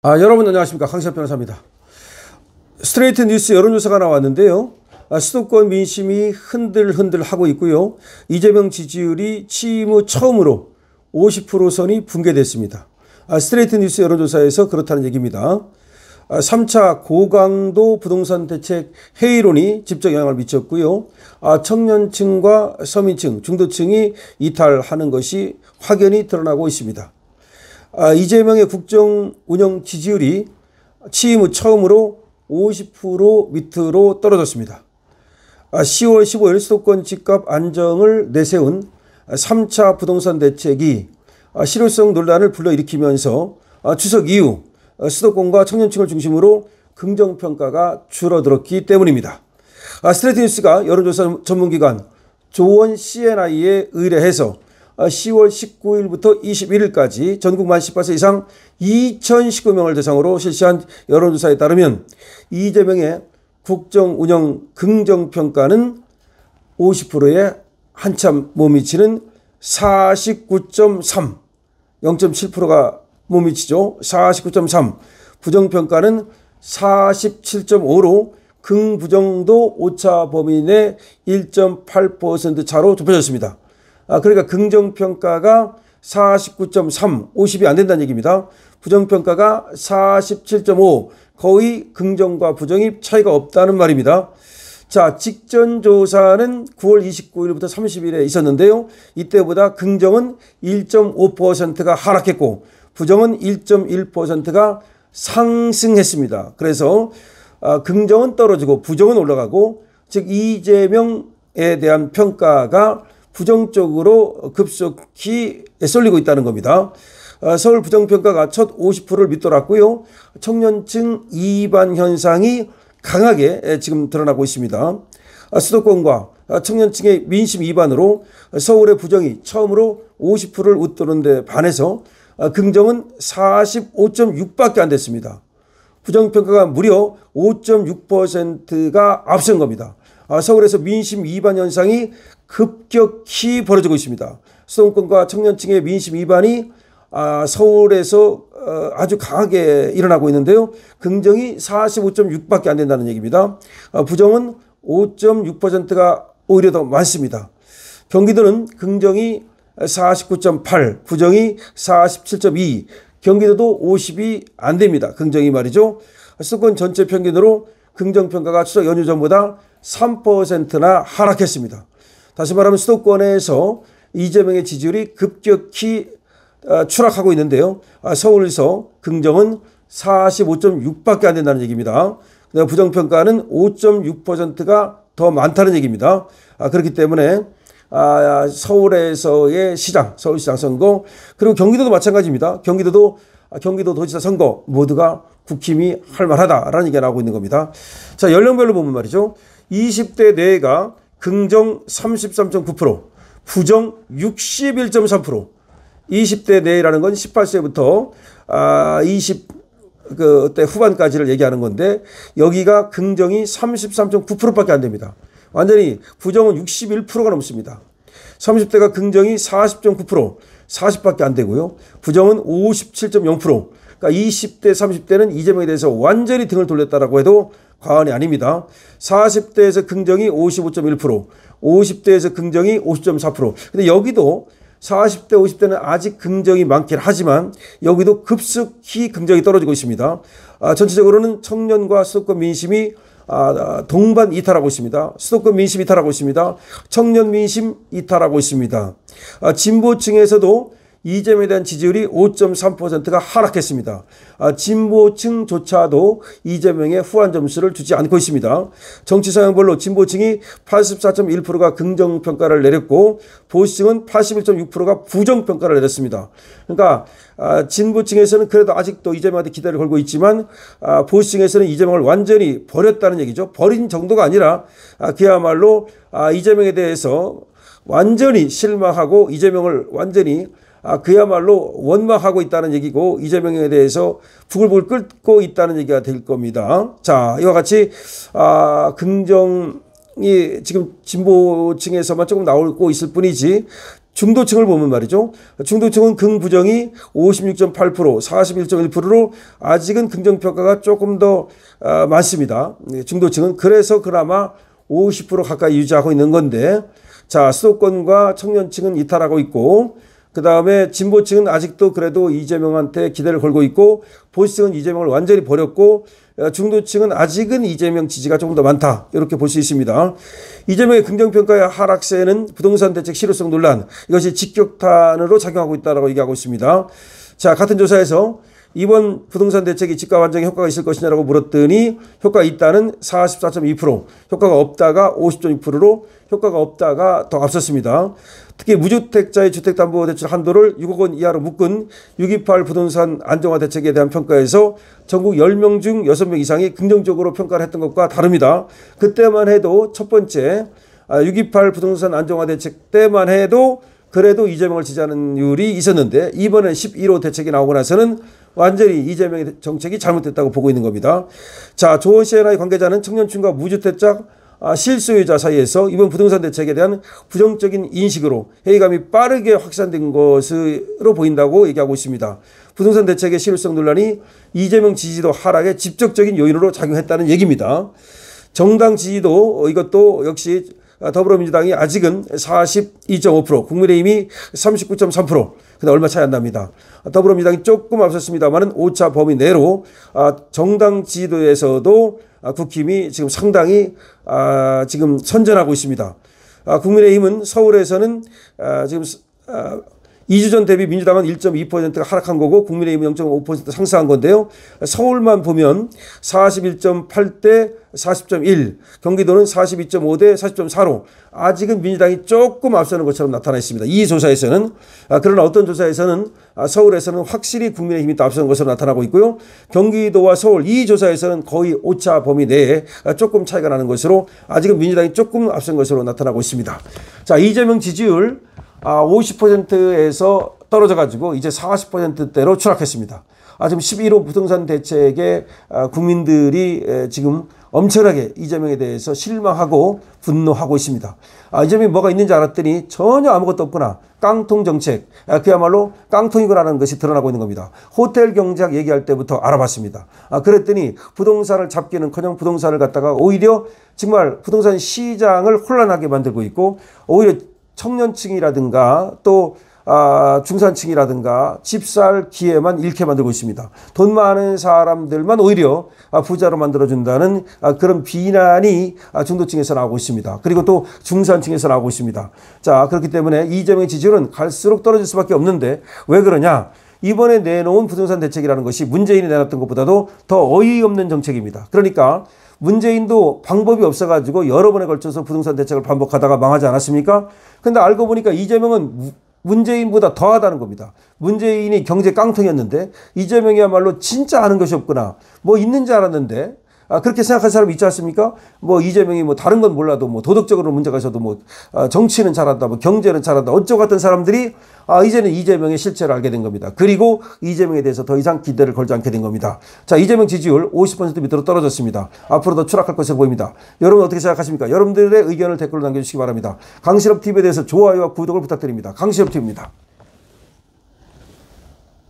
여러분 안녕하십니까, 강시혁 변호사입니다. 스트레이트 뉴스 여론조사가 나왔는데요. 수도권 민심이 흔들흔들 하고 있고요. 이재명 지지율이 취임 후 처음으로 50% 선이 붕괴됐습니다. 스트레이트 뉴스 여론조사에서 그렇다는 얘기입니다. 3차 고강도 부동산 대책 회의론이 직접 영향을 미쳤고요. 청년층과 서민층, 중도층이 이탈하는 것이 확연히 드러나고 있습니다. 이재명의 국정 운영 지지율이 취임 후 처음으로 50% 밑으로 떨어졌습니다. 10월 15일 수도권 집값 안정을 내세운 3차 부동산 대책이 실효성 논란을 불러일으키면서 추석 이후 수도권과 청년층을 중심으로 긍정평가가 줄어들었기 때문입니다. 스트레이트 뉴스가 여론조사 전문기관 조원 CNI에 의뢰해서 10월 19일부터 21일까지 전국 만 18세 이상 2019명을 대상으로 실시한 여론조사에 따르면 이재명의 국정운영 긍정평가는 50%에 한참 못 미치는 49.3, 0.7%가 못 미치죠. 49.3, 부정평가는 47.5로 긍부정도 오차 범위 내 1.8% 차로 좁혀졌습니다. 그러니까 긍정평가가 49.3, 50이 안 된다는 얘기입니다. 부정평가가 47.5, 거의 긍정과 부정이 차이가 없다는 말입니다. 자, 직전 조사는 9월 29일부터 30일에 있었는데요. 이때보다 긍정은 1.5%가 하락했고 부정은 1.1%가 상승했습니다. 그래서 긍정은 떨어지고 부정은 올라가고, 즉 이재명에 대한 평가가 부정적으로 급속히 쏠리고 있다는 겁니다. 서울 부정평가가 첫 50%를 밑돌았고요. 청년층 이반 현상이 강하게 지금 드러나고 있습니다. 수도권과 청년층의 민심 이반으로 서울의 부정이 처음으로 50%를 웃도는 데 반해서 긍정은 45.6밖에 안 됐습니다. 부정평가가 무려 5.6%가 앞선 겁니다. 서울에서 민심 이반 현상이 급격히 벌어지고 있습니다. 수도권과 청년층의 민심 이반이 서울에서 아주 강하게 일어나고 있는데요. 긍정이 45.6밖에 안 된다는 얘기입니다. 부정은 5.6%가 오히려 더 많습니다. 경기도는 긍정이 49.8, 부정이 47.2, 경기도도 50이 안 됩니다. 긍정이 말이죠. 수도권 전체 평균으로 긍정평가가 추석 연휴 전보다 3%나 하락했습니다. 다시 말하면 수도권에서 이재명의 지지율이 급격히 추락하고 있는데요. 서울에서 긍정은 45.6밖에 안 된다는 얘기입니다. 부정평가는 5.6%가 더 많다는 얘기입니다. 그렇기 때문에 서울에서의 시장, 서울시장 선거, 그리고 경기도도 마찬가지입니다. 경기도도지사 선거 모두가 국힘이 할만하다라는 얘기가 나오고 있는 겁니다. 자, 연령별로 보면 말이죠. 20대 내외가 긍정 33.9%, 부정 61.3%. 20대 내외라는 건 18세부터 20대 후반까지를 얘기하는 건데, 여기가 긍정이 33.9%밖에 안 됩니다. 완전히 부정은 61%가 넘습니다. 30대가 긍정이 40.9%, 40밖에 안 되고요. 부정은 57.0%. 그러니까 20대, 30대는 이재명에 대해서 완전히 등을 돌렸다라고 해도 과언이 아닙니다. 40대에서 긍정이 55.1%, 50대에서 긍정이 50.4%. 근데 여기도 40대, 50대는 아직 긍정이 많긴 하지만 여기도 급속히 긍정이 떨어지고 있습니다. 전체적으로는 청년과 수도권 민심이 동반 이탈하고 있습니다. 수도권 민심 이탈하고 있습니다. 청년 민심 이탈하고 있습니다. 진보층에서도 이재명에 대한 지지율이 5.3%가 하락했습니다. 진보층조차도 이재명의 후한 점수를 주지 않고 있습니다. 정치 성향별로 진보층이 84.1%가 긍정평가를 내렸고 보수층은 81.6%가 부정평가를 내렸습니다. 그러니까 진보층에서는 그래도 아직도 이재명한테 기대를 걸고 있지만 보수층에서는 이재명을 완전히 버렸다는 얘기죠. 버린 정도가 아니라 그야말로 이재명에 대해서 완전히 실망하고 이재명을 완전히 그야말로 원망하고 있다는 얘기고, 이재명에 대해서 부글부글 끓고 있다는 얘기가 될 겁니다. 자, 이와 같이 긍정이 지금 진보층에서만 조금 나오고 있을 뿐이지 중도층을 보면 말이죠. 중도층은 긍부정이 56.8%, 41.1%로 아직은 긍정평가가 조금 더 많습니다. 중도층은. 그래서 그나마 50% 가까이 유지하고 있는 건데, 자, 수도권과 청년층은 이탈하고 있고, 그 다음에 진보층은 아직도 그래도 이재명한테 기대를 걸고 있고, 보수층은 이재명을 완전히 버렸고, 중도층은 아직은 이재명 지지가 조금 더 많다. 이렇게 볼 수 있습니다. 이재명의 긍정평가의 하락세는 부동산 대책 실효성 논란, 이것이 직격탄으로 작용하고 있다고 얘기하고 있습니다. 자, 같은 조사에서 이번 부동산 대책이 집값 안정에 효과가 있을 것이냐라고 물었더니 효과가 있다는 44.2%, 효과가 없다가 50.6%로 효과가 없다가 더 앞섰습니다. 특히 무주택자의 주택담보대출 한도를 6억 원 이하로 묶은 6.28 부동산 안정화 대책에 대한 평가에서 전국 10명 중 6명 이상이 긍정적으로 평가를 했던 것과 다릅니다. 그때만 해도 첫 번째 6.28 부동산 안정화 대책 때만 해도 그래도 이재명을 지지하는 율이 있었는데, 이번에 11호 대책이 나오고 나서는 완전히 이재명의 정책이 잘못됐다고 보고 있는 겁니다. 자, 조원 C&I 관계자는 청년층과 무주택자 실소유자 사이에서 이번 부동산 대책에 대한 부정적인 인식으로 회의감이 빠르게 확산된 것으로 보인다고 얘기하고 있습니다. 부동산 대책의 실효성 논란이 이재명 지지도 하락에 직접적인 요인으로 작용했다는 얘기입니다. 정당 지지도 이것도 역시 더불어민주당이 아직은 42.5%, 국민의힘이 39.3%, 근데 얼마 차이 안 납니다. 더불어민주당이 조금 앞섰습니다만은 오차 범위 내로 정당 지지도에서도 국힘이 지금 상당히 지금 선전하고 있습니다. 국민의힘은 서울에서는 지금 2주 전 대비 민주당은 1.2%가 하락한 거고 국민의힘은 0.5% 상승한 건데요. 서울만 보면 41.8 대 40.1, 경기도는 42.5 대 40.4로 아직은 민주당이 조금 앞서는 것처럼 나타나 있습니다. 이 조사에서는. 그러나 어떤 조사에서는 서울에서는 확실히 국민의힘이 더 앞서는 것으로 나타나고 있고요. 경기도와 서울 이 조사에서는 거의 오차 범위 내에 조금 차이가 나는 것으로 아직은 민주당이 조금 앞선 것으로 나타나고 있습니다. 자, 이재명 지지율 50%에서 떨어져 가지고 이제 40%대로 추락했습니다. 지금 11호 부동산 대책에 국민들이 지금 엄청나게 이재명에 대해서 실망하고 분노하고 있습니다. 이재명이 뭐가 있는지 알았더니 전혀 아무것도 없구나. 깡통 정책, 그야말로 깡통이구나라는 것이 드러나고 있는 겁니다. 호텔 경제학 얘기할 때부터 알아봤습니다. 그랬더니 부동산을 잡기는커녕 부동산을 갖다가 오히려 정말 부동산 시장을 혼란하게 만들고 있고, 오히려 청년층이라든가 또 중산층이라든가 집 살 기회만 잃게 만들고 있습니다. 돈 많은 사람들만 오히려 부자로 만들어준다는 그런 비난이 중도층에서 나오고 있습니다. 그리고 또 중산층에서 나오고 있습니다. 자, 그렇기 때문에 이재명의 지지율은 갈수록 떨어질 수밖에 없는데 왜 그러냐? 이번에 내놓은 부동산 대책이라는 것이 문재인이 내놨던 것보다도 더 어이없는 정책입니다. 그러니까 문재인도 방법이 없어가지고 여러 번에 걸쳐서 부동산 대책을 반복하다가 망하지 않았습니까? 근데 알고 보니까 이재명은 문재인보다 더하다는 겁니다. 문재인이 경제 깡통이었는데 이재명이야말로 진짜 아는 것이 없구나. 뭐 있는지 알았는데 그렇게 생각하는 사람 있지 않습니까? 뭐 이재명이 뭐 다른 건 몰라도 뭐 도덕적으로 문제가 있어도 뭐 정치는 잘한다, 뭐 경제는 잘한다, 어쩌고 같은 사람들이 이제는 이재명의 실체를 알게 된 겁니다. 그리고 이재명에 대해서 더 이상 기대를 걸지 않게 된 겁니다. 자, 이재명 지지율 50% 밑으로 떨어졌습니다. 앞으로 더 추락할 것으로 보입니다. 여러분 어떻게 생각하십니까? 여러분들의 의견을 댓글로 남겨주시기 바랍니다. 강실업 TV에 대해서 좋아요와 구독을 부탁드립니다. 강실업 TV입니다.